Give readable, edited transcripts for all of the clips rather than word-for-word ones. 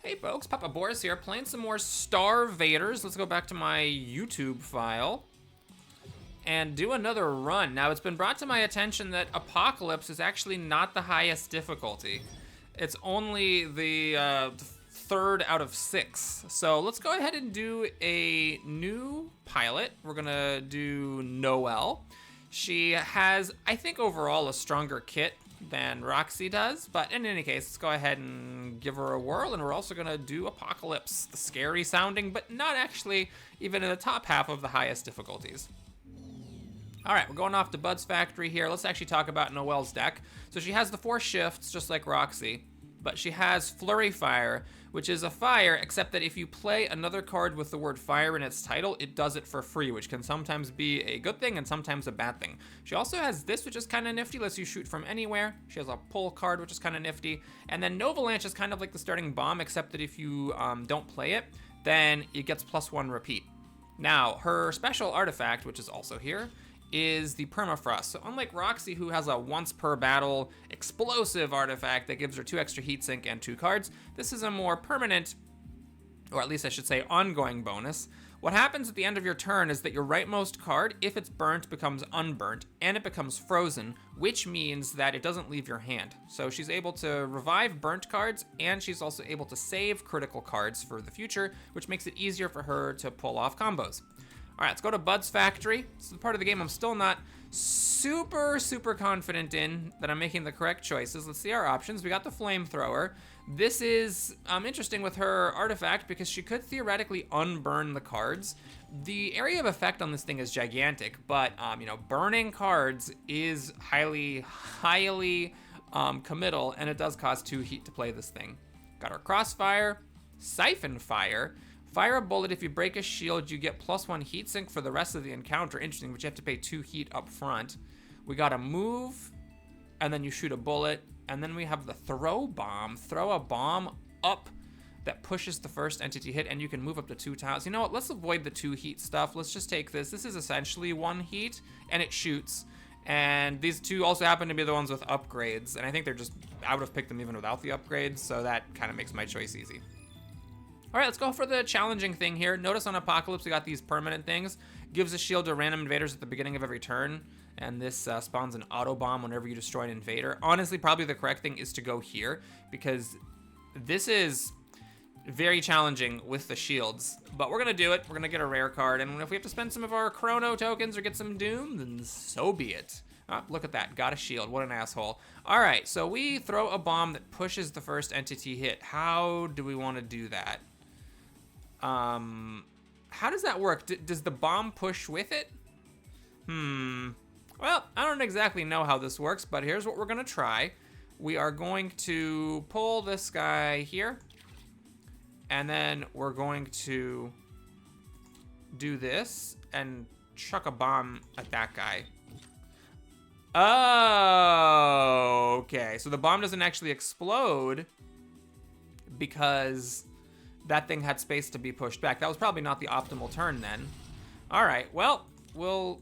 Hey folks, Papa Boris here, playing some more StarVaders. Let's go back to my YouTube file and do another run. Now, it's been brought to my attention that Apocalypse is actually not the highest difficulty. It's only the third out of 6. So let's go ahead and do a new pilot. We're gonna do Noel. She has, I think, overall a stronger kit than Roxy does, but in any case, let's go ahead and give her a whirl, and we're also gonna do Apocalypse, the scary sounding, but not actually even in the top half of the highest difficulties. All right, we're going off to Bud's Factory here. Let's actually talk about Noel's deck. So she has the 4 shifts, just like Roxy, but she has Flurry Fire, which is a fire, except that if you play another card with the word fire in its title, it does it for free, which can sometimes be a good thing and sometimes a bad thing. She also has this, which is kind of nifty, lets you shoot from anywhere. She has a pull card, which is kind of nifty. And then Novalanche is kind of like the starting bomb, except that if you don't play it, then it gets +1 repeat. Now, her special artifact, which is also here, is the Permafrost. So unlike Roxy, who has a once per battle explosive artifact that gives her 2 extra heatsink and 2 cards, this is a more permanent, or at least I should say ongoing bonus. What happens at the end of your turn is that your rightmost card, if it's burnt, becomes unburnt, and it becomes frozen, which means that it doesn't leave your hand. So she's able to revive burnt cards, and she's also able to save critical cards for the future, which makes it easier for her to pull off combos. All right, let's go to Bud's Factory. This is the part of the game I'm still not super confident in that I'm making the correct choices. Let's see our options. We got the Flamethrower. This is interesting with her artifact because she could theoretically unburn the cards. The area of effect on this thing is gigantic, but burning cards is highly committal, and it does cost 2 heat to play this thing. Got our Crossfire, Siphon Fire. Fire a bullet. If you break a shield, you get +1 heatsink for the rest of the encounter. Interesting, but you have to pay 2 heat up front. We got a move, and then you shoot a bullet. And then we have the Throw Bomb. Throw a bomb up that pushes the first entity hit, and you can move up to 2 tiles. You know what? Let's avoid the 2 heat stuff. Let's just take this. This is essentially 1 heat, and it shoots. And these 2 also happen to be the ones with upgrades. And I think I would have picked them even without the upgrades, so that kind of makes my choice easy. All right, let's go for the challenging thing here. Notice on Apocalypse, we got these permanent things. Gives a shield to random invaders at the beginning of every turn, and this spawns an auto bomb whenever you destroy an invader. Honestly, probably the correct thing is to go here, because this is very challenging with the shields. But we're gonna do it. We're gonna get a rare card, and if we have to spend some of our chrono tokens or get some doom, then so be it. Oh, look at that, got a shield, what an asshole. All right, so we throw a bomb that pushes the first entity hit. How do we wanna do that? How does that work? Does the bomb push with it? Well, I don't exactly know how this works, but here's what we're gonna try. We are going to pull this guy here, and then we're going to do this and chuck a bomb at that guy. Oh, okay. So the bomb doesn't actually explode because that thing had space to be pushed back. That was probably not the optimal turn then. All right, well, we'll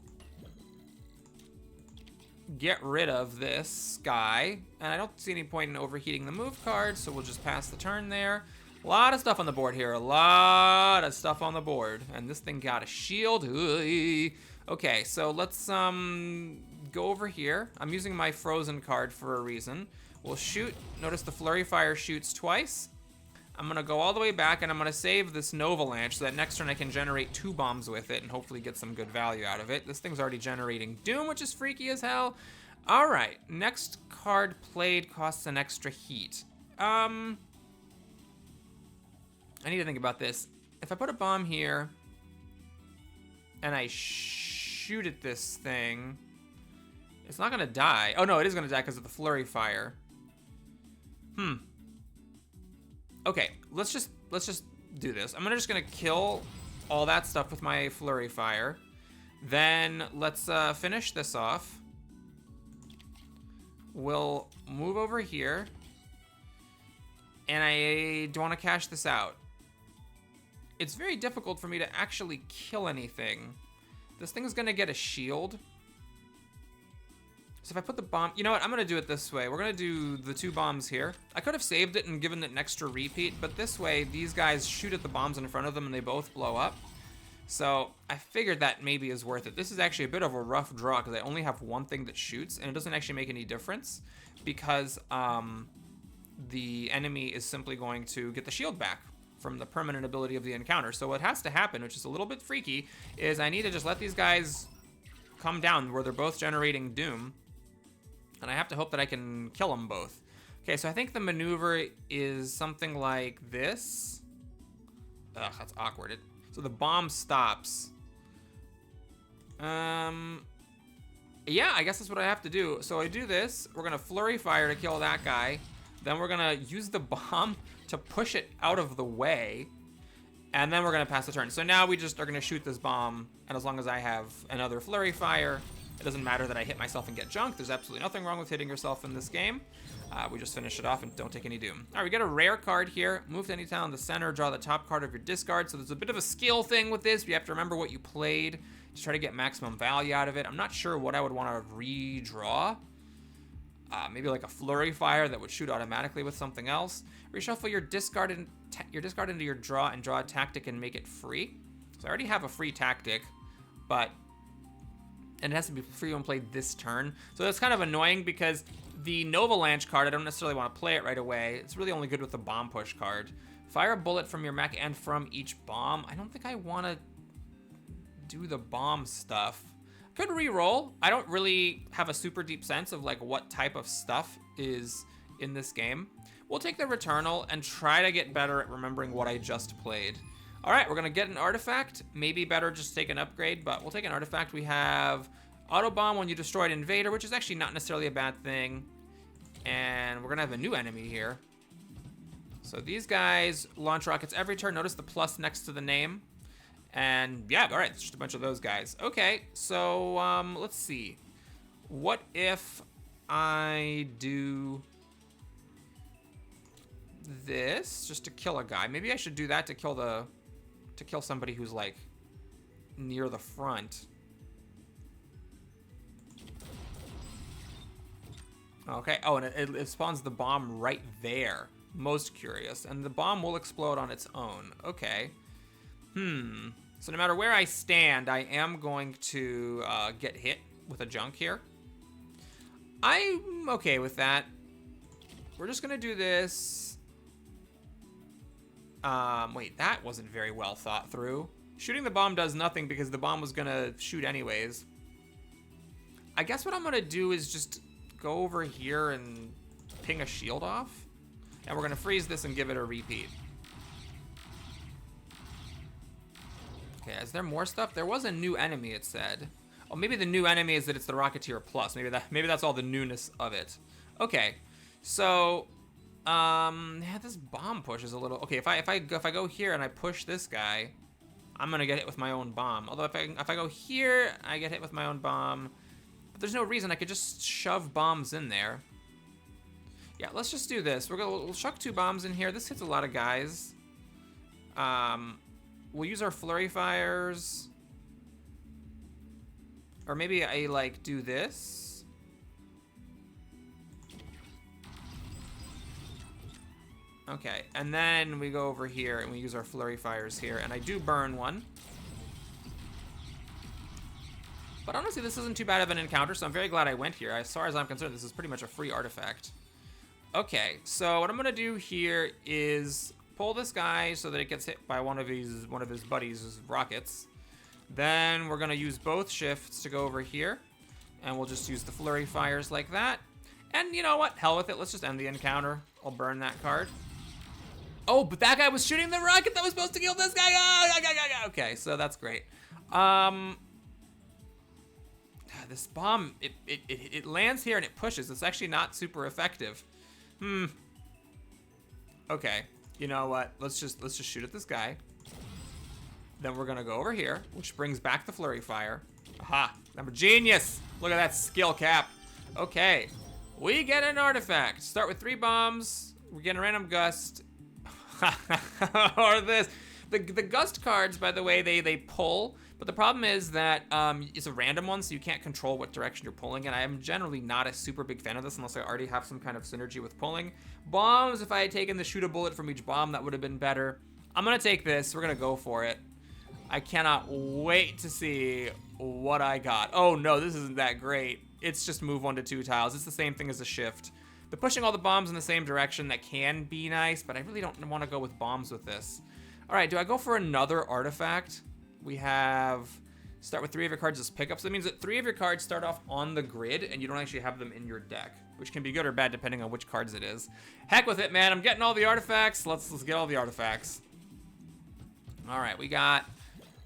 get rid of this guy. And I don't see any point in overheating the move card, so we'll just pass the turn there. A lot of stuff on the board here, a lot of stuff on the board. And this thing got a shield. Okay, so let's go over here. I'm using my frozen card for a reason. We'll shoot. Notice the Flurry Fire shoots twice. I'm gonna go all the way back, and I'm gonna save this Novalanche so that next turn I can generate 2 bombs with it and hopefully get some good value out of it. This thing's already generating Doom, which is freaky as hell. All right, next card played costs an extra heat. I need to think about this. If I put a bomb here and I shoot at this thing, it's not gonna die. Oh no, it is gonna die because of the Flurry Fire. Okay, let's just do this. I'm just gonna kill all that stuff with my Flurry Fire. Then let's finish this off. We'll move over here, and I do want to cash this out. It's very difficult for me to actually kill anything. This thing's gonna get a shield. So if I put the bomb, you know what? I'm gonna do it this way. We're gonna do the 2 bombs here. I could have saved it and given it an extra repeat, but this way, these guys shoot at the bombs in front of them and they both blow up. So I figured that maybe is worth it. This is actually a bit of a rough draw because I only have one thing that shoots, and it doesn't actually make any difference because the enemy is simply going to get the shield back from the permanent ability of the encounter. So what has to happen, which is a little bit freaky, is I need to just let these guys come down where they're both generating doom. And I have to hope that I can kill them both. Okay, so I think the maneuver is something like this. Ugh, that's awkward. So the bomb stops. Yeah, I guess that's what I have to do. So I do this. We're gonna flurry fire to kill that guy. Then we're gonna use the bomb to push it out of the way. And then we're gonna pass the turn. So now we just are gonna shoot this bomb. And as long as I have another flurry fire, it doesn't matter that I hit myself and get junked. There's absolutely nothing wrong with hitting yourself in this game. We just finish it off and don't take any doom. All right, we got a rare card here. Move to any tile in the center, draw the top card of your discard. So there's a bit of a skill thing with this. You have to remember what you played to try to get maximum value out of it. I'm not sure what I would want to redraw. Maybe like a flurry fire that would shoot automatically with something else. Reshuffle your discard into your draw and draw a tactic and make it free. So I already have a free tactic, and it has to be free when played this turn. So that's kind of annoying because the Novalanche card, I don't necessarily want to play it right away. It's really only good with the bomb push card. Fire a bullet from your mech and from each bomb. I don't think I want to do the bomb stuff. Could re-roll. I don't really have a super deep sense of like what type of stuff is in this game. We'll take the Returnal and try to get better at remembering what I just played. All right, we're gonna get an artifact. Maybe better just take an upgrade, but we'll take an artifact. We have Auto Bomb when you destroy an invader, which is actually not necessarily a bad thing. And we're gonna have a new enemy here. So these guys launch rockets every turn. Notice the plus next to the name. And yeah, all right, it's just a bunch of those guys. Okay, so let's see. What if I do this just to kill a guy? Maybe I should do that to kill somebody who's like near the front. Okay, oh, and it spawns the bomb right there. Most curious. And the bomb will explode on its own. Okay. So no matter where I stand, I am going to get hit with a junk here. I'm okay with that. We're just gonna do this. Wait, that wasn't very well thought through. Shooting the bomb does nothing because the bomb was gonna shoot anyways. I guess what I'm gonna do is just go over here and ping a shield off. And we're gonna freeze this and give it a repeat. Okay, is there more stuff? There was a new enemy, it said. Oh, maybe the new enemy is that it's the Rocketeer Plus. Maybe that's all the newness of it. Okay, so yeah, this bomb push is a little okay. If I go here and I push this guy, I'm gonna get hit with my own bomb. Although if I go here, I get hit with my own bomb. But there's no reason I could just shove bombs in there. Yeah, let's just do this. We'll chuck 2 bombs in here. This hits a lot of guys. We'll use our flurry fires. Or maybe I like do this. Okay, and then we go over here and we use our flurry fires here, and I do burn one. But honestly, this isn't too bad of an encounter, so I'm very glad I went here. As far as I'm concerned, this is pretty much a free artifact. Okay, so what I'm gonna do here is pull this guy so that it gets hit by one of his buddies' rockets. Then we're gonna use both shifts to go over here, and we'll just use the flurry fires like that. And you know what? Hell with it. Let's just end the encounter. I'll burn that card. Oh, but that guy was shooting the rocket that was supposed to kill this guy. Oh, okay, so that's great. This bomb, it lands here and it pushes. It's actually not super effective. Okay, you know what? Let's just shoot at this guy. Then we're gonna go over here, which brings back the flurry fire. Aha! I'm a genius. Look at that skill cap. Okay, we get an artifact. Start with 3 bombs. We get a random gust. Or this. The gust cards, by the way, they pull, But the problem is that it's a random one, so you can't control what direction you're pulling in. I am generally not a super big fan of this unless I already have some kind of synergy with pulling. Bombs, if I had taken the shoot a bullet from each bomb, that would have been better. I'm going to take this. We're going to go for it. I cannot wait to see what I got. Oh, no, this isn't that great. It's just move 1 to 2 tiles. It's the same thing as a shift. The pushing all the bombs in the same direction, that can be nice, but I really don't want to go with bombs with this. All right, do I go for another artifact? We have start with 3 of your cards as pickups. That means that 3 of your cards start off on the grid, and you don't actually have them in your deck, which can be good or bad depending on which cards it is. Heck with it, man. I'm getting all the artifacts. Let's get all the artifacts. All right, we got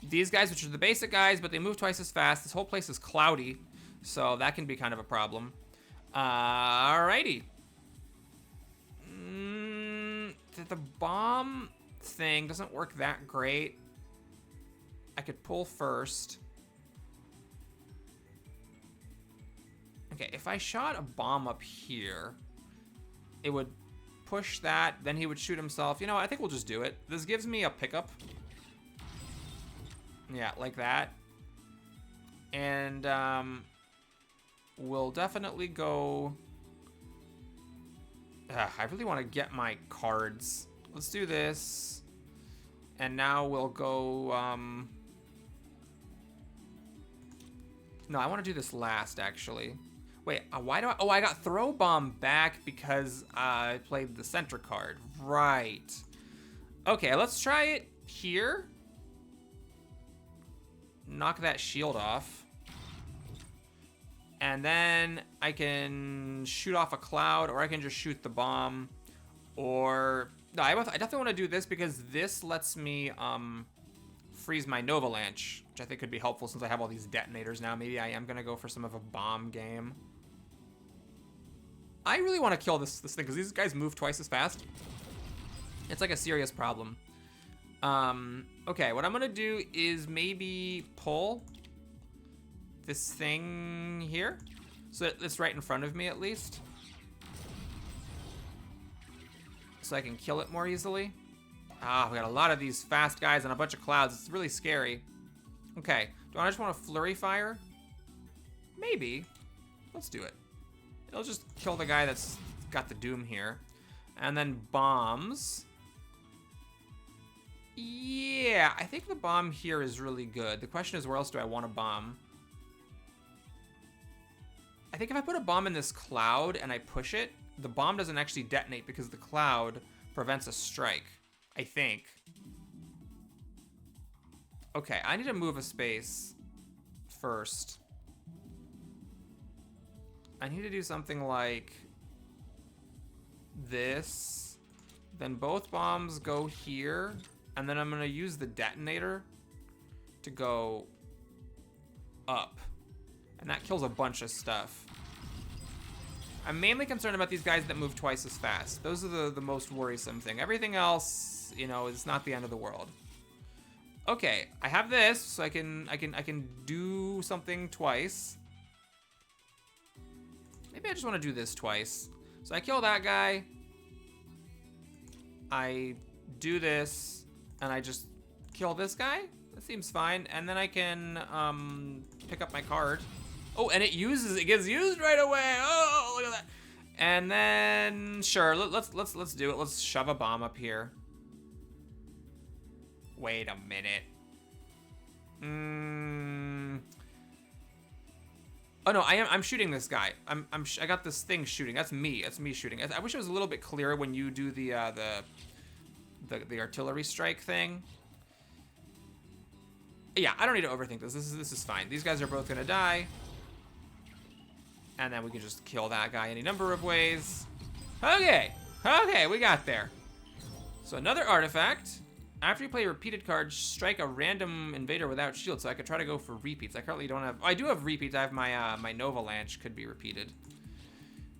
these guys, which are the basic guys, but they move twice as fast. This whole place is cloudy, so that can be kind of a problem. Alrighty. The bomb thing doesn't work that great. I could pull first. Okay, if I shot a bomb up here, it would push that, then he would shoot himself. You know, I think we'll just do it. This gives me a pickup. Yeah, like that. And we'll definitely go... I really want to get my cards. Let's do this. And now we'll go... No, I want to do this last, actually. Wait, why do I... Oh, I got throw bomb back because I played the center card. Right. Okay, let's try it here. Knock that shield off. And then I can shoot off a cloud, or I can just shoot the bomb. Or... No, I definitely want to do this because this lets me freeze my Nova Launch, which I think could be helpful since I have all these detonators now. Maybe I am going to go for some of a bomb game. I really want to kill this thing because these guys move twice as fast. It's like a serious problem. Okay, what I'm going to do is maybe pull this thing here. So it's right in front of me at least. So I can kill it more easily. Ah, we got a lot of these fast guys and a bunch of clouds. It's really scary. Okay, do I just want to flurry fire? Maybe. Let's do it. It'll just kill the guy that's got the doom here. And then bombs. Yeah, I think the bomb here is really good. The question is, where else do I want a bomb? I think if I put a bomb in this cloud and I push it, the bomb doesn't actually detonate because the cloud prevents a strike, I think. Okay, I need to move a space first. I need to do something like this. Then both bombs go here. And then I'm going to use the detonator to go up. And that kills a bunch of stuff. I'm mainly concerned about these guys that move twice as fast. Those are the most worrisome thing. Everything else, you know, is not the end of the world. Okay, I have this, so I can do something twice. Maybe I just want to do this twice. So I kill that guy. I do this, and I just kill this guy. That seems fine. And then I can pick up my card. Oh, and it gets used right away. Oh, look at that. And then, sure, let's do it. Let's shove a bomb up here. Wait a minute. Oh no, I'm shooting this guy. I got this thing shooting. That's me. That's me shooting. I wish it was a little bit clearer when you do the artillery strike thing. Yeah, I don't need to overthink this. This is fine. These guys are both gonna die. And then we can just kill that guy any number of ways. Okay, we got there. So another artifact. After you play a repeated card, strike a random invader without shield. So I could try to go for repeats. I currently don't have... Oh, I do have repeats. I have my Nova Launch could be repeated.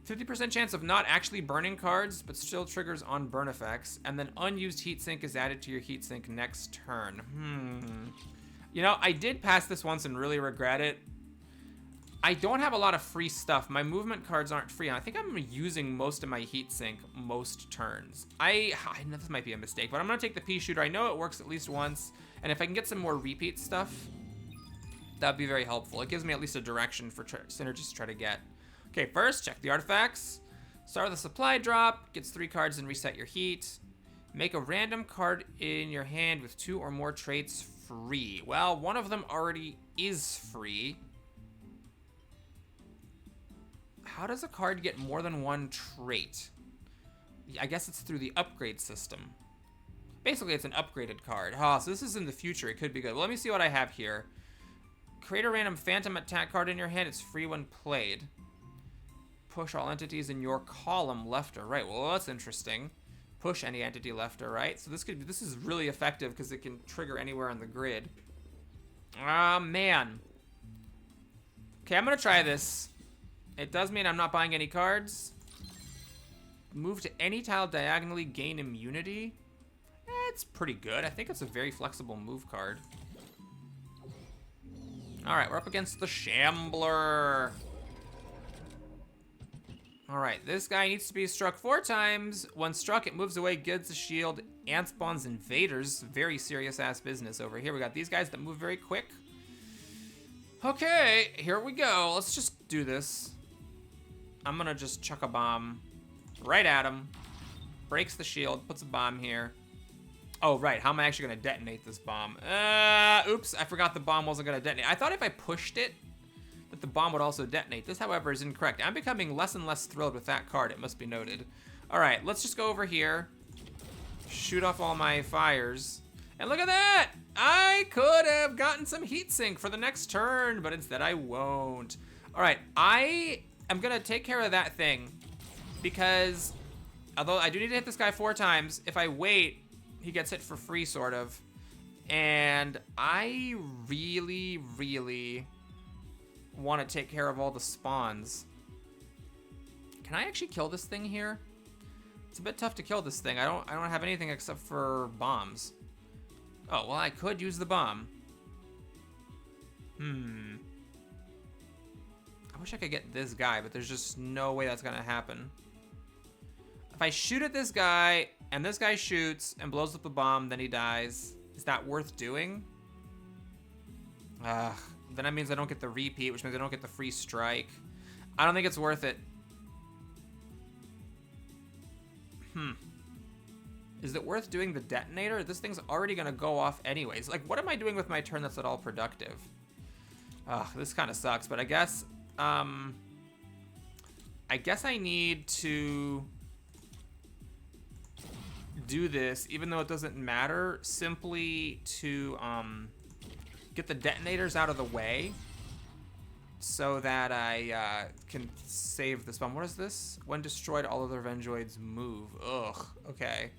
50% chance of not actually burning cards, but still triggers on burn effects. And then unused heatsink is added to your heatsink next turn. You know, I did pass this once and really regret it. I don't have a lot of free stuff. My movement cards aren't free. I think I'm using most of my heatsink most turns. I know this might be a mistake, but I'm going to take the pea shooter. I know it works at least once. And if I can get some more repeat stuff, That'd be very helpful. It gives me at least a direction for synergies to try to get. Okay, first, check the artifacts. Start with a supply drop, gets 3 cards and reset your heat. Make a random card in your hand with 2 or more traits free. Well, one of them already is free. How does a card get more than 1 trait? I guess it's through the upgrade system. Basically, it's an upgraded card. Oh, so this is in the future. It could be good. Well, let me see what I have here. Create a random phantom attack card in your hand. It's free when played. Push all entities in your column left or right. Well, that's interesting. Push any entity left or right. So this is really effective because it can trigger anywhere on the grid. Ah, man. Okay, I'm gonna try this. It does mean I'm not buying any cards. Move to any tile diagonally, gain immunity. It's pretty good. I think it's a very flexible move card. All right, we're up against the Shambler. All right, this guy needs to be struck 4 times. When struck, it moves away, gets a shield, and spawns invaders. Very serious ass business over here. We got these guys that move very quick. Okay, here we go. Let's just do this. I'm gonna just chuck a bomb right at him. Breaks the shield, puts a bomb here. Oh, right, how am I actually gonna detonate this bomb? Oops, I forgot the bomb wasn't gonna detonate. I thought if I pushed it, that the bomb would also detonate. This, however, is incorrect. I'm becoming less and less thrilled with that card, it must be noted. All right, let's just go over here. Shoot off all my fires. And look at that! I could have gotten some heat sink for the next turn, but instead I won't. All right, I am gonna take care of that thing because although I do need to hit this guy 4 times, if I wait, he gets hit for free, sort of. And I really, really want to take care of all the spawns. Can I actually kill this thing here? It's a bit tough to kill this thing. I don't have anything except for bombs. Oh, well, I could use the bomb. I wish I could get this guy, but there's just no way that's gonna happen. If I shoot at this guy, and this guy shoots and blows up the bomb, then he dies. Is that worth doing? Then that means I don't get the repeat, which means I don't get the free strike. I don't think it's worth it. Is it worth doing the detonator? This thing's already gonna go off anyways. Like, what am I doing with my turn that's at all productive? This kind of sucks, but I guess I need to do this, even though it doesn't matter, simply to get the detonators out of the way so that I can save this bomb. What is this? When destroyed, all other Vengeoids move. Ugh, okay.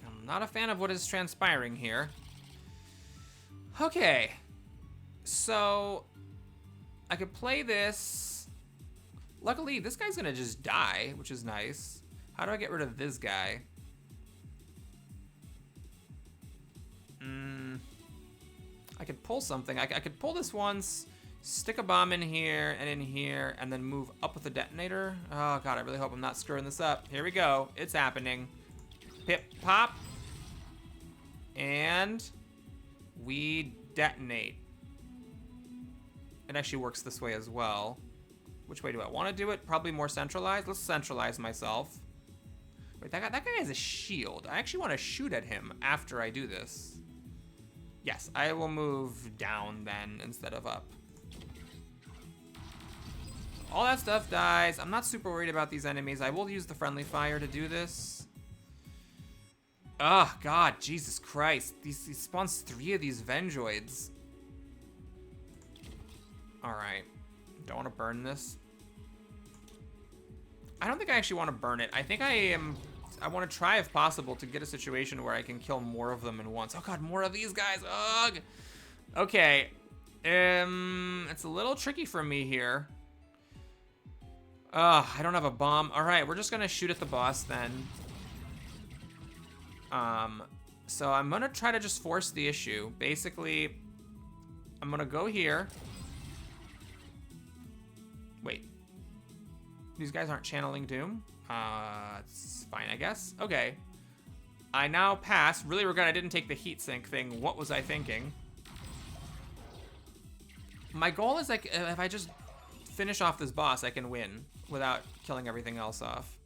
I'm not a fan of what is transpiring here. Okay, so I could play this. Luckily, this guy's gonna just die, which is nice. How do I get rid of this guy? I could pull something. I could pull this once, stick a bomb in here, and then move up with the detonator. Oh god, I really hope I'm not screwing this up. Here we go. It's happening. Pip, pop. And we detonate. It actually works this way as well. Which way do I want to do it? Probably more centralized. Let's centralize myself. Wait, that guy has a shield. I actually want to shoot at him after I do this. Yes, I will move down then instead of up. All that stuff dies. I'm not super worried about these enemies. I will use the friendly fire to do this. Oh, God, Jesus Christ. He spawns 3 of these Vengeoids. All right. Don't want to burn this. I don't think I actually want to burn it. I think I want to try, if possible, to get a situation where I can kill more of them at once. Oh god, more of these guys. Ugh. Okay. It's a little tricky for me here. I don't have a bomb. All right, we're just gonna shoot at the boss then. So I'm gonna try to just force the issue. Basically, I'm gonna go here. Wait. These guys aren't channeling Doom? It's fine, I guess. Okay. I now pass. Really regret I didn't take the heat sink thing. What was I thinking? My goal is, like, if I just finish off this boss, I can win without killing everything else off.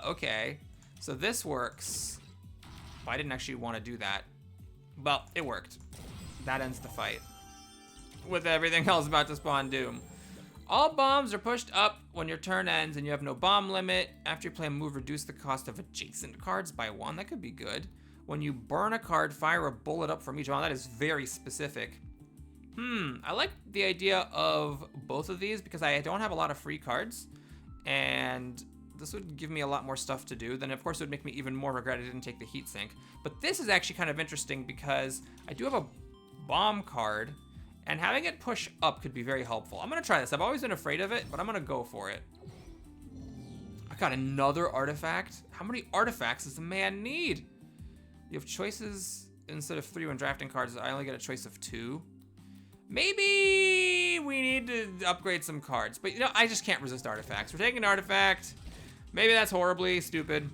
Okay. So this works. Well, I didn't actually want to do that. Well, it worked. That ends the fight. With everything else about to spawn doom. All bombs are pushed up when your turn ends and you have no bomb limit. After you play a move, reduce the cost of adjacent cards by 1. That could be good. When you burn a card, fire a bullet up from each one. That is very specific. I like the idea of both of these because I don't have a lot of free cards. And this would give me a lot more stuff to do. Then, of course, it would make me even more regret I didn't take the heat sink. But this is actually kind of interesting because I do have a bomb card. And having it push up could be very helpful. I'm going to try this. I've always been afraid of it, but I'm going to go for it. I got another artifact. How many artifacts does the man need? You have choices instead of 3 when drafting cards. I only get a choice of 2. Maybe we need to upgrade some cards. But, you know, I just can't resist artifacts. We're taking an artifact. Maybe that's horribly stupid.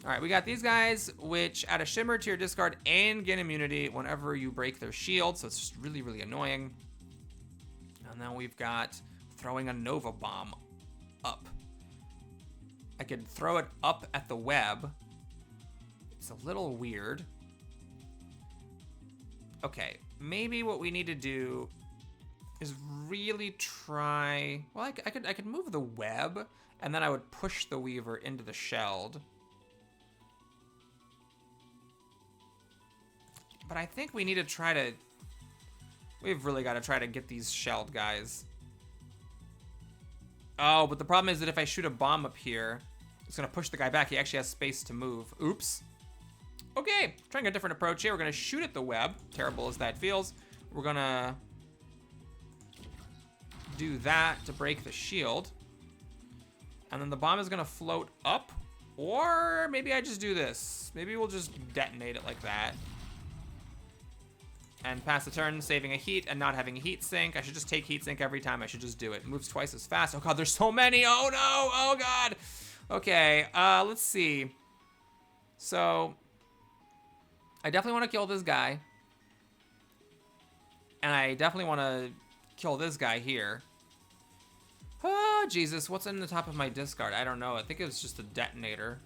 All right, we got these guys, which add a shimmer to your discard and gain immunity whenever you break their shield. So it's just really, really annoying. And then we've got throwing a Nova Bomb up. I could throw it up at the web. It's a little weird. Okay, maybe what we need to do is really try... Well, I could move the web, and then I would push the Weaver into the shelled. But I think we need to try to... We've really got to try to get these shelled guys. Oh, but the problem is that if I shoot a bomb up here, it's going to push the guy back. He actually has space to move. Oops. Okay, trying a different approach here. We're going to shoot at the web, terrible as that feels. We're going to do that to break the shield. And then the bomb is going to float up. Or maybe I just do this. Maybe we'll just detonate it like that. And pass the turn, saving a heat and not having a heat sink. I should just take heat sink every time. I should just do it. It moves twice as fast. Oh god, there's so many. Oh no, oh god. Okay, let's see. So, I definitely want to kill this guy. And I definitely want to kill this guy here. Oh, Jesus, what's in the top of my discard? I don't know. I think it was just a detonator.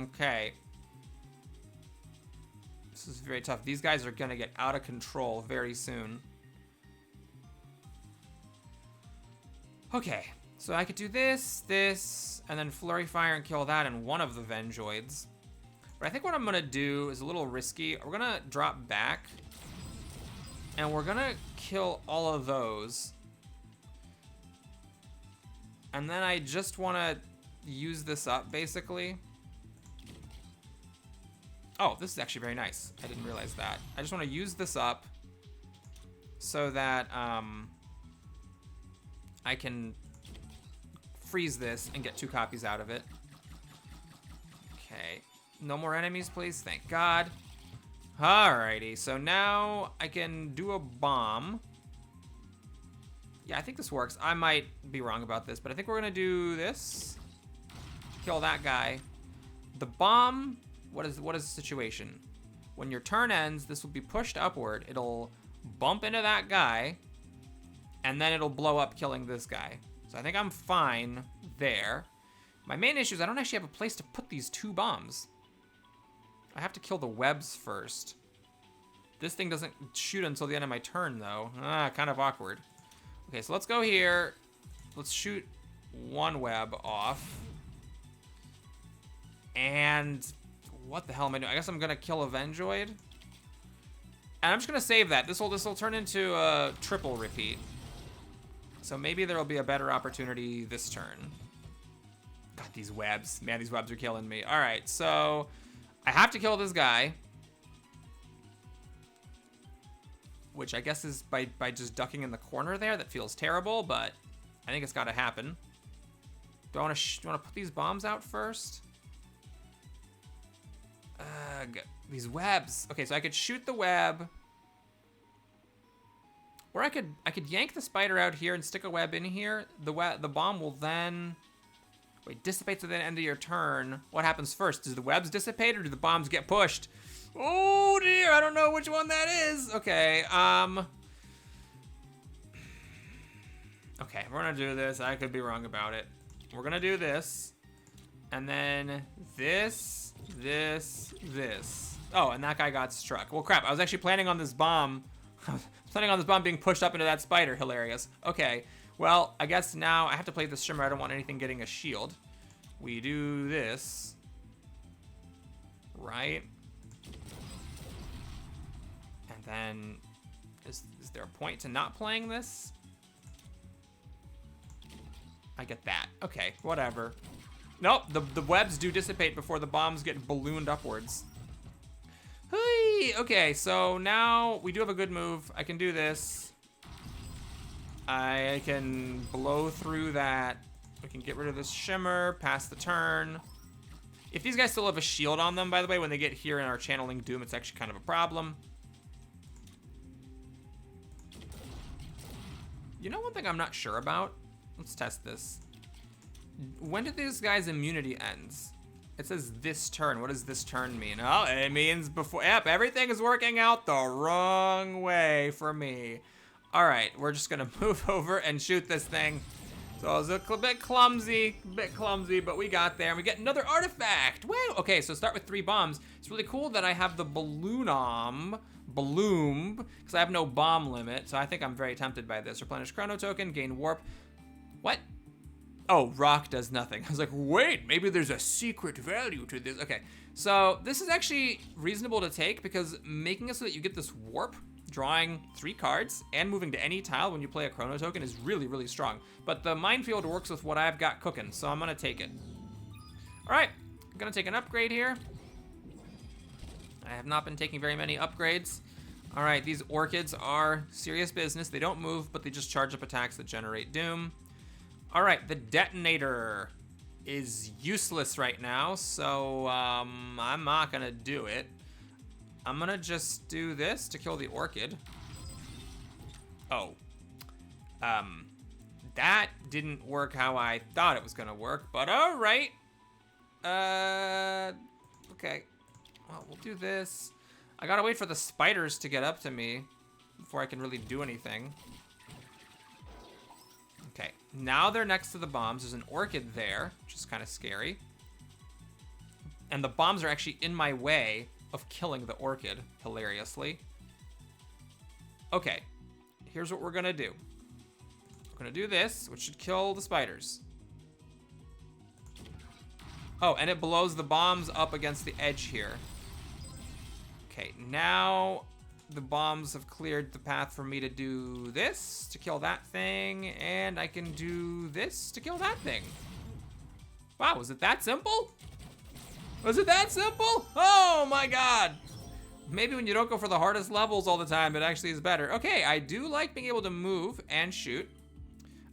Okay. This is very tough. These guys are going to get out of control very soon. Okay, so I could do this, and then Flurry Fire and kill that in one of the Vengeoids. But I think what I'm going to do is a little risky. We're going to drop back, and we're going to kill all of those. And then I just want to use this up, basically. Oh, this is actually very nice. I didn't realize that. I just want to use this up so that I can freeze this and get 2 copies out of it. Okay. No more enemies, please. Thank God. Alrighty. So now I can do a bomb. Yeah, I think this works. I might be wrong about this, but I think we're going to do this. Kill that guy. The bomb... What is the situation? When your turn ends, this will be pushed upward. It'll bump into that guy, and then it'll blow up, killing this guy. So I think I'm fine there. My main issue is I don't actually have a place to put these 2 bombs. I have to kill the webs first. This thing doesn't shoot until the end of my turn, though. Kind of awkward. Okay, so let's go here. Let's shoot 1 web off. And... what the hell am I doing? I guess I'm gonna kill a Vengeoid. And I'm just gonna save that. This will turn into a triple repeat. So maybe there will be a better opportunity this turn. God, these webs. Man, these webs are killing me. Alright, so I have to kill this guy. Which I guess is by just ducking in the corner there. That feels terrible, but I think it's gotta happen. Do I wanna put these bombs out first? These webs. Okay, so I could shoot the web. Or I could yank the spider out here and stick a web in here. The bomb will then... Wait, dissipates at the end of your turn. What happens first? Does the webs dissipate or do the bombs get pushed? Oh dear, I don't know which one that is. Okay, okay, we're gonna do this. I could be wrong about it. We're gonna do this. And then this. Oh, and that guy got struck. Well, crap, I was actually planning on this bomb. Being pushed up into that spider. Hilarious. Okay, well, I guess now I have to play this shimmer. I don't want anything getting a shield. We do this. Right? And then, is there a point to not playing this? I get that. Okay, whatever. Nope, the webs do dissipate before the bombs get ballooned upwards. Hey, okay, so now we do have a good move. I can do this. I can blow through that. We can get rid of this shimmer, pass the turn. If these guys still have a shield on them, by the way, when they get here and are channeling Doom, it's actually kind of a problem. You know one thing I'm not sure about? Let's test this. When did this guy's immunity ends? It says this turn. What does this turn mean? Oh, it means before. Yep, everything is working out the wrong way for me. All right, we're just gonna move over and shoot this thing. So it was a bit clumsy, but we got there. And we get another artifact. Woo! Okay, so start with 3 bombs. It's really cool that I have the balloon, because I have no bomb limit. So I think I'm very tempted by this. Replenish chrono token, gain warp. What? Oh, rock does nothing. I was like, wait, maybe there's a secret value to this. Okay, so this is actually reasonable to take because making it so that you get this warp, drawing 3 cards, and moving to any tile when you play a chrono token is really, really strong. But the minefield works with what I've got cooking, so I'm gonna take it. All right, I'm gonna take an upgrade here. I have not been taking very many upgrades. All right, these orchids are serious business. They don't move, but they just charge up attacks that generate doom. All right, the detonator is useless right now, so I'm not gonna do it. I'm gonna just do this to kill the orchid. Oh. That didn't work how I thought it was gonna work, but all right. Okay. Well, we'll do this. I gotta wait for the spiders to get up to me before I can really do anything. Okay, now they're next to the bombs. There's an orchid there, which is kind of scary. And the bombs are actually in my way of killing the orchid, hilariously. Okay, here's what we're gonna do. We're gonna do this, which should kill the spiders. Oh, and it blows the bombs up against the edge here. Okay, now the bombs have cleared the path for me to do this to kill that thing, and I can do this to kill that thing. Wow, was it that simple? Was it that simple? Oh my god. Maybe when you don't go for the hardest levels all the time, it actually is better. Okay, I do like being able to move and shoot.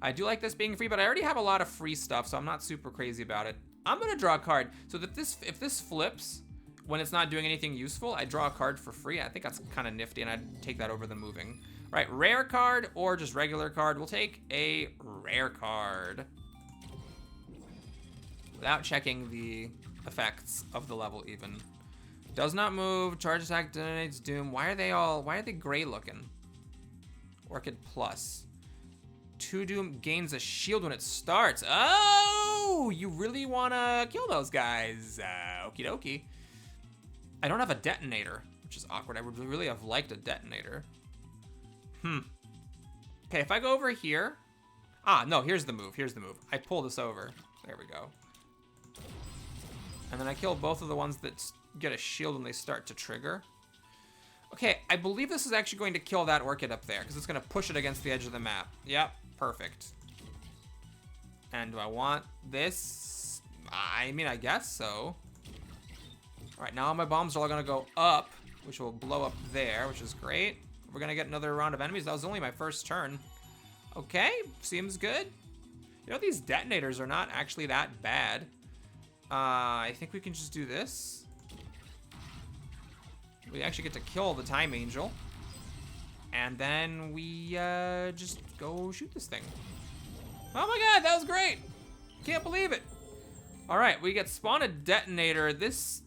I do like this being free, but I already have a lot of free stuff, so I'm not super crazy about it. I'm gonna draw a card so that if this flips, when it's not doing anything useful, I draw a card for free. I think that's kind of nifty, and I'd take that over the moving. All right, rare card or just regular card. We'll take a rare card. Without checking the effects of the level even. Does not move, charge attack detonates doom. Why are they gray looking? Orchid plus. 2 doom gains a shield when it starts. Oh, you really wanna kill those guys. Okie dokie. I don't have a detonator, which is awkward. I would really have liked a detonator. Okay, if I go over here. Ah, no, here's the move. I pull this over. There we go. And then I kill both of the ones that get a shield when they start to trigger. Okay, I believe this is actually going to kill that orchid up there because it's going to push it against the edge of the map. Yep, perfect. And do I want this? I mean, I guess so. All right, now my bombs are all gonna go up, which will blow up there, which is great. We're gonna get another round of enemies. That was only my first turn. Okay, seems good. You know, these detonators are not actually that bad. I think we can just do this. We actually get to kill the time angel. And then we just go shoot this thing. Oh my god, that was great. Can't believe it. All right, we get spawn a detonator. This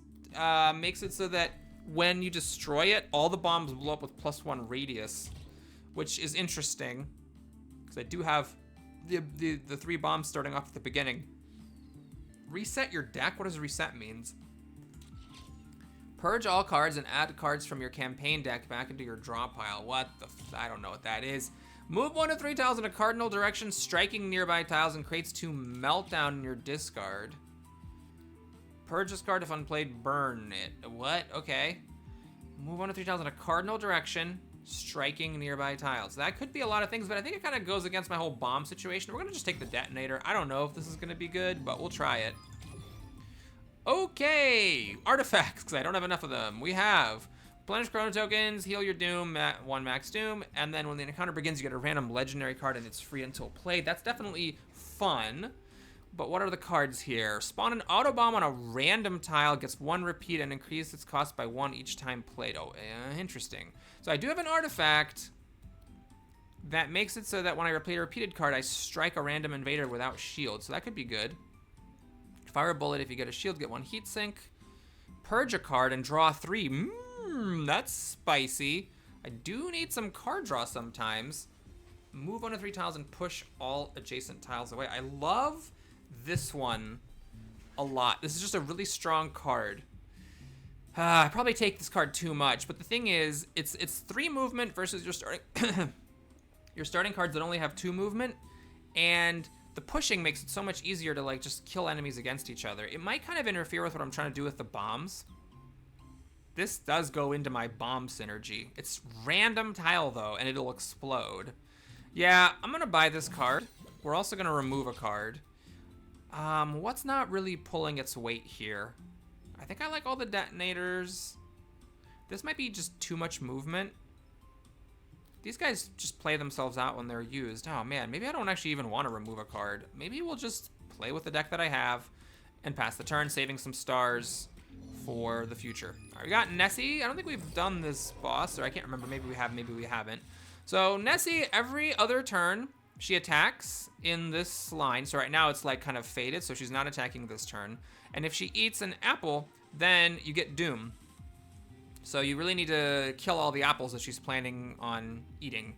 makes it so that when you destroy it, all the bombs blow up with +1 radius, which is interesting because I do have the 3 bombs starting off at the beginning. Reset your deck? What does reset means? Purge all cards and add cards from your campaign deck back into your draw pile. What the I don't know what that is. Move 1 of 3 tiles in a cardinal direction, striking nearby tiles, and creates 2 meltdown in your discard. Purge this card if unplayed, burn it. What? Okay. Move 1 of 3 tiles in a cardinal direction, striking nearby tiles. That could be a lot of things, but I think it kind of goes against my whole bomb situation. We're going to just take the detonator. I don't know if this is going to be good, but we'll try it. Okay. Artifacts, because I don't have enough of them. We have replenish chrono tokens, heal your doom, 1 max doom, and then when the encounter begins, you get a random legendary card, and it's free until played. That's definitely fun. But what are the cards here? Spawn an autobomb on a random tile, gets 1 repeat, and increase its cost by 1 each time played. Oh, interesting. So I do have an artifact that makes it so that when I play a repeated card, I strike a random invader without shield. So that could be good. Fire a bullet. If you get a shield, get 1 heat sink. Purge a card and draw 3. That's spicy. I do need some card draw sometimes. Move 1 of 3 tiles and push all adjacent tiles away. I love this one a lot. This is just a really strong card. I probably take this card too much, but the thing is, it's 3 movement versus your starting your starting cards that only have 2 movement, and the pushing makes it so much easier to like just kill enemies against each other. It might kind of interfere with what I'm trying to do with the bombs. This does go into my bomb synergy. It's random tile though, and it'll explode. Yeah, I'm gonna buy this card. We're also gonna remove a card. What's not really pulling its weight here? I think I like all the detonators. This might be just too much movement. These guys just play themselves out when they're used. Oh man, maybe I don't actually even want to remove a card. Maybe we'll just play with the deck that I have and pass the turn, saving some stars for the future. All right, we got Nessie. I don't think we've done this boss, or I can't remember. Maybe we have, maybe we haven't. So Nessie, every other turn, she attacks in this line. So right now it's like kind of faded, so she's not attacking this turn. And if she eats an apple, then you get Doom. So you really need to kill all the apples that she's planning on eating.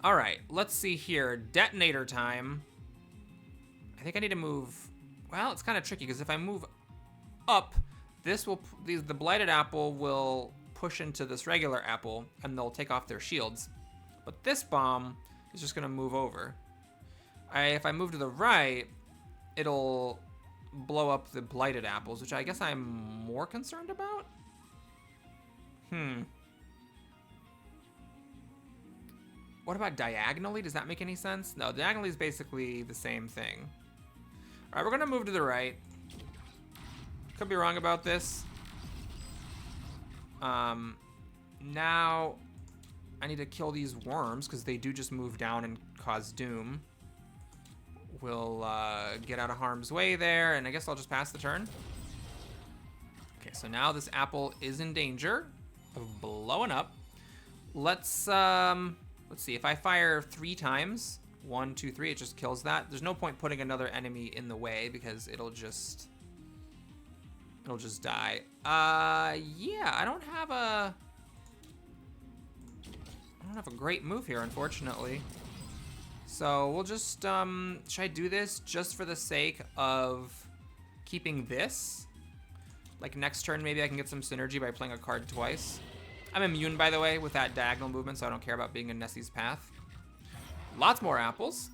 All right, let's see here. Detonator time. I think I need to move. Well, it's kind of tricky because if I move up, this will the blighted apple will push into this regular apple and they'll take off their shields. But this bomb is just gonna move over. If I move to the right, it'll blow up the blighted apples, which I guess I'm more concerned about. What about diagonally? Does that make any sense? No, diagonally is basically the same thing. All right, we're gonna move to the right. Could be wrong about this. Now I need to kill these worms because they do just move down and cause doom. We'll get out of harm's way there, and I guess I'll just pass the turn. Okay, so now this apple is in danger of blowing up. Let's see. If I fire 3 times, 1, 2, 3, it just kills that. There's no point putting another enemy in the way because it'll just die. Yeah, I don't have a great move here, unfortunately. So we'll just should I do this just for the sake of keeping this? Like next turn, maybe I can get some synergy by playing a card twice. I'm immune, by the way, with that diagonal movement, so I don't care about being in Nessie's path. Lots more apples.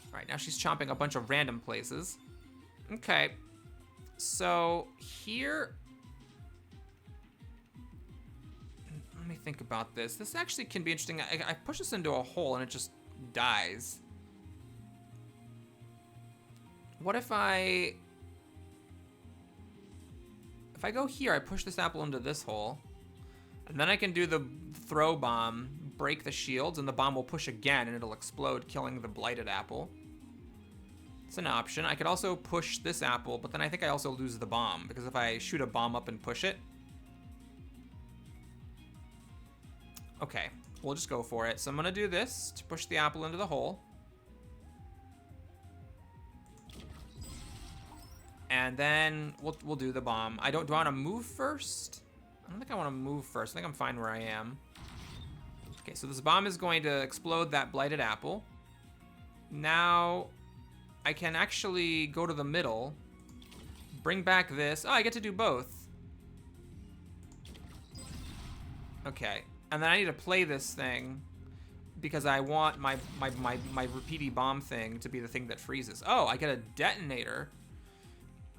All right, now she's chomping a bunch of random places. Okay, so here, let me think about this. This actually can be interesting. I push this into a hole and it just dies. What if I go here, I push this apple into this hole, and then I can do the throw bomb, break the shields, and the bomb will push again and it'll explode, killing the blighted apple. It's an option. I could also push this apple, but then I think I also lose the bomb, because if I shoot a bomb up and push it. Okay, we'll just go for it. So I'm gonna do this to push the apple into the hole. And then we'll do the bomb. Do I want to move first? I don't think I want to move first. I think I'm fine where I am. Okay, so this bomb is going to explode that blighted apple. Now, I can actually go to the middle, bring back this. Oh, I get to do both. Okay, and then I need to play this thing because I want my repeaty bomb thing to be the thing that freezes. Oh, I get a detonator.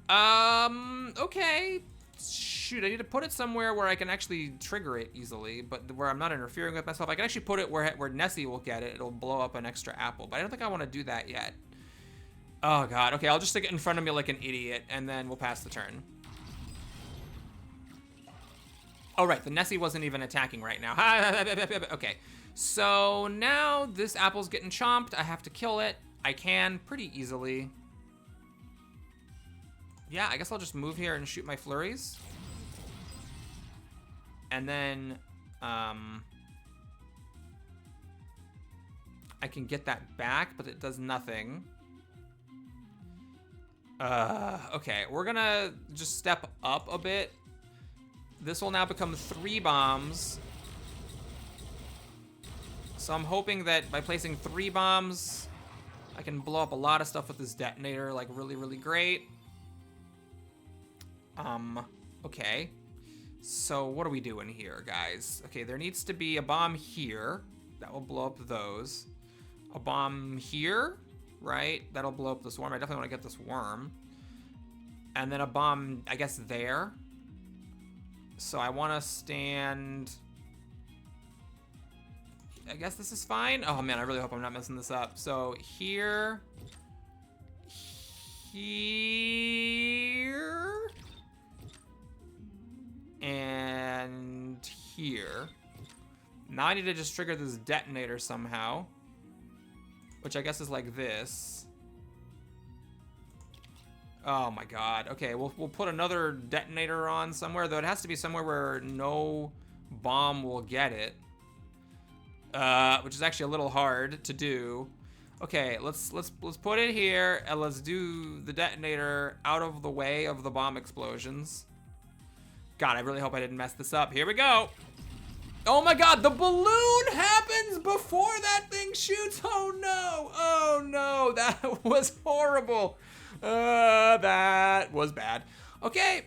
Okay. Shoot, I need to put it somewhere where I can actually trigger it easily, but where I'm not interfering with myself. I can actually put it where Nessie will get it. It'll blow up an extra apple, but I don't think I want to do that yet. Oh, God. Okay, I'll just stick it in front of me like an idiot, and then we'll pass the turn. Oh, right. The Nessie wasn't even attacking right now. Okay. So now this apple's getting chomped. I have to kill it. I can pretty easily. Yeah, I guess I'll just move here and shoot my flurries. And then, I can get that back, but it does nothing. Okay, we're gonna just step up a bit. This will now become 3 bombs. So I'm hoping that by placing 3 bombs, I can blow up a lot of stuff with this detonator, like really, really great. Okay. So what are we doing here, guys? Okay, there needs to be a bomb here. That will blow up those. A bomb here, right? That'll blow up this worm. I definitely want to get this worm. And then a bomb, I guess, there. So I want to stand... I guess this is fine. Oh, man, I really hope I'm not messing this up. So here... Here... And here. Now I need to just trigger this detonator somehow. Which I guess is like this. Oh my god. Okay, we'll put another detonator on somewhere, though it has to be somewhere where no bomb will get it. Which is actually a little hard to do. Okay, let's put it here and let's do the detonator out of the way of the bomb explosions. God, I really hope I didn't mess this up. Here we go. Oh my god, the balloon happens before that thing shoots. Oh no. Oh no, that was horrible. That was bad. Okay.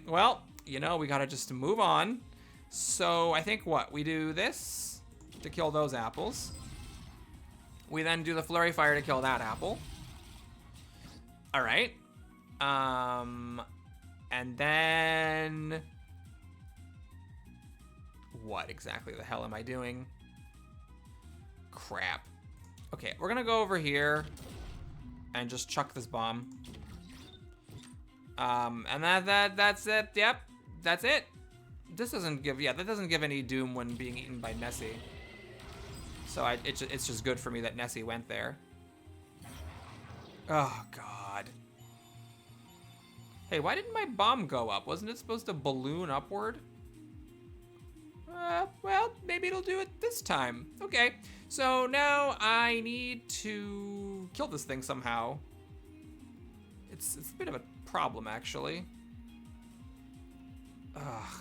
Well, you know, we gotta just move on. So I think what? We do this to kill those apples. We then do the flurry fire to kill that apple. All right. And then... What exactly the hell am I doing? Crap. Okay, we're gonna go over here and just chuck this bomb. And that's it. Yep, that's it. This doesn't give, that doesn't give any doom when being eaten by Nessie. So it's just good for me that Nessie went there. Oh, God. Hey, why didn't my bomb go up? Wasn't it supposed to balloon upward? Well, maybe it'll do it this time. Okay, so now I need to kill this thing somehow. It's a bit of a problem, actually. Ugh.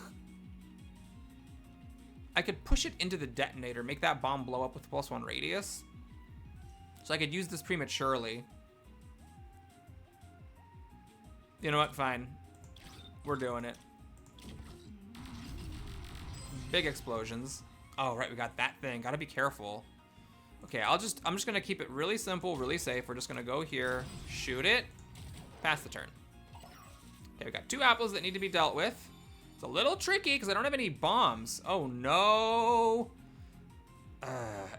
I could push it into the detonator, make that bomb blow up with +1 radius. So I could use this prematurely. You know what? Fine. We're doing it. Big explosions. Oh, right, we got that thing. Gotta be careful. Okay, I'm just gonna keep it really simple, really safe. We're just gonna go here, shoot it, pass the turn. Okay, we got 2 apples that need to be dealt with. It's a little tricky because I don't have any bombs. Oh no.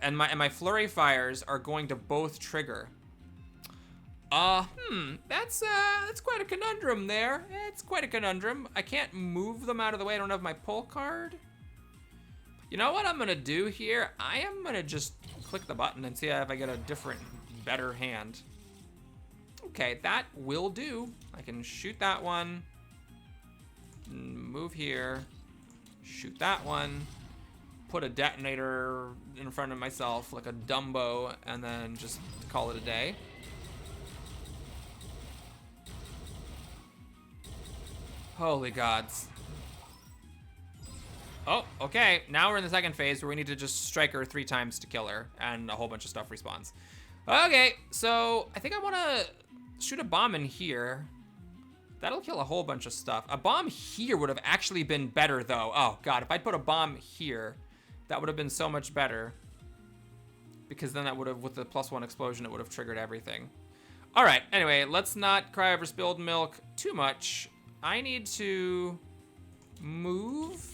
And my flurry fires are going to both trigger. That's quite a conundrum there. It's quite a conundrum. I can't move them out of the way. I don't have my pull card. You know what I'm gonna do here? I am gonna just click the button and see if I get a different, better hand. Okay, that will do. I can shoot that one. Move here. Shoot that one. Put a detonator in front of myself like a Dumbo and then just call it a day. Holy gods. Oh, okay. Now we're in the second phase where we need to just strike her 3 times to kill her, and a whole bunch of stuff respawns. Okay, so I think I want to shoot a bomb in here. That'll kill a whole bunch of stuff. A bomb here would have actually been better, though. Oh, God, if I'd put a bomb here, that would have been so much better. Because then that would have, with the +1 explosion, it would have triggered everything. All right, anyway, let's not cry over spilled milk too much. I need to move,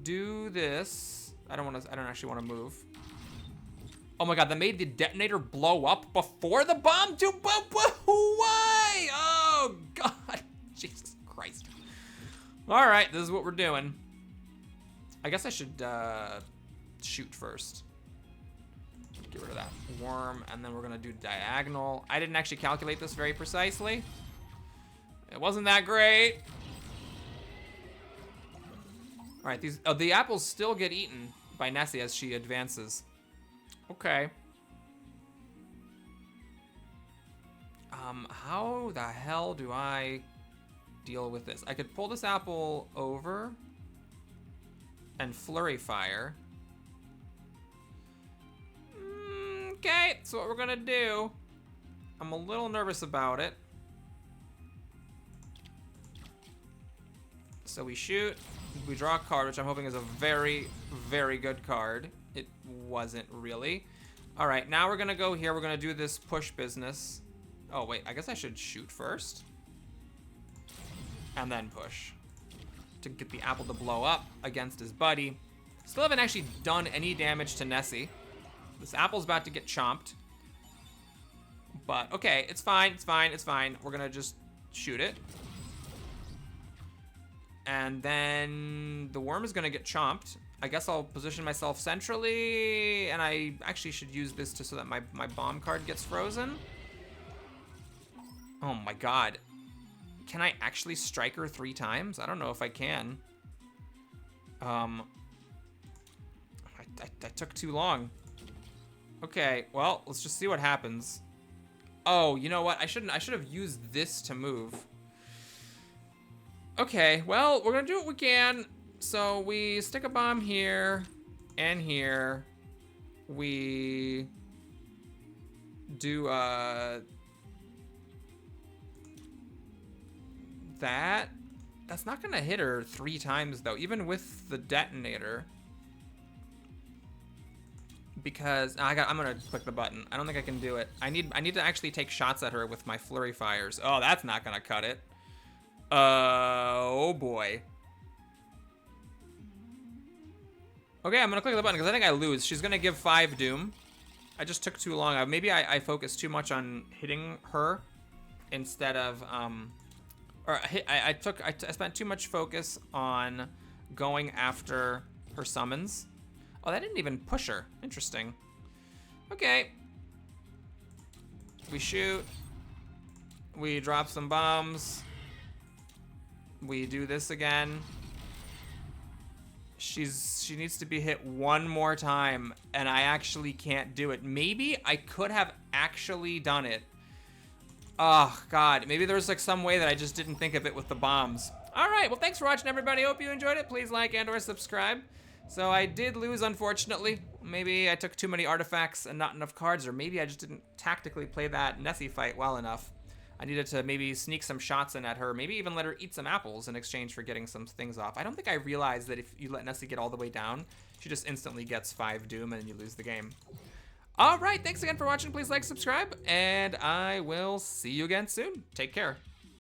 do this. I don't actually want to move. Oh my God, that made the detonator blow up before the bomb? Why? Oh God, Jesus Christ. All right, this is what we're doing. I guess I should shoot first. Get rid of that worm, and then we're gonna do diagonal. I didn't actually calculate this very precisely. It wasn't that great. All right, the apples still get eaten by Nessie as she advances. Okay. How the hell do I deal with this? I could pull this apple over and flurry fire. Okay, so what we're gonna do, I'm a little nervous about it. So we shoot, we draw a card, which I'm hoping is a very, very good card. It wasn't really. All right, now we're gonna go here. We're gonna do this push business. Oh wait, I guess I should shoot first. And then push. To get the apple to blow up against his buddy. Still haven't actually done any damage to Nessie. This apple's about to get chomped. But okay, it's fine, it's fine, it's fine. We're gonna just shoot it. And then the worm is gonna get chomped. I guess I'll position myself centrally, and I actually should use this so that my bomb card gets frozen. Oh my God. Can I actually strike her 3 times? I don't know if I can. I took too long. Okay, well, let's just see what happens. Oh, you know what? I should have used this to move. Okay, well, we're gonna do what we can. So we stick a bomb here and here. We do that. That's not gonna hit her 3 times though, even with the detonator. Because I'm gonna click the button. I don't think I can do it. I need to actually take shots at her with my flurry fires. Oh, that's not gonna cut it. Oh boy. Okay, I'm gonna click the button because I think I lose. She's gonna give 5 doom. I just took too long. Maybe I focused too much on hitting her instead of I spent too much focus on going after her summons. Oh, that didn't even push her. Interesting. Okay. We shoot. We drop some bombs. We do this again. She needs to be hit 1 more time, and I actually can't do it. Maybe I could have actually done it. Oh, God. Maybe there was like some way that I just didn't think of it with the bombs. All right. Well, thanks for watching, everybody. Hope you enjoyed it. Please like and/or subscribe. So I did lose, unfortunately. Maybe I took too many artifacts and not enough cards, or maybe I just didn't tactically play that Nessie fight well enough. I needed to maybe sneak some shots in at her, maybe even let her eat some apples in exchange for getting some things off. I don't think I realized that if you let Nessie get all the way down, she just instantly gets 5 doom and you lose the game. All right, thanks again for watching. Please like, subscribe, and I will see you again soon. Take care.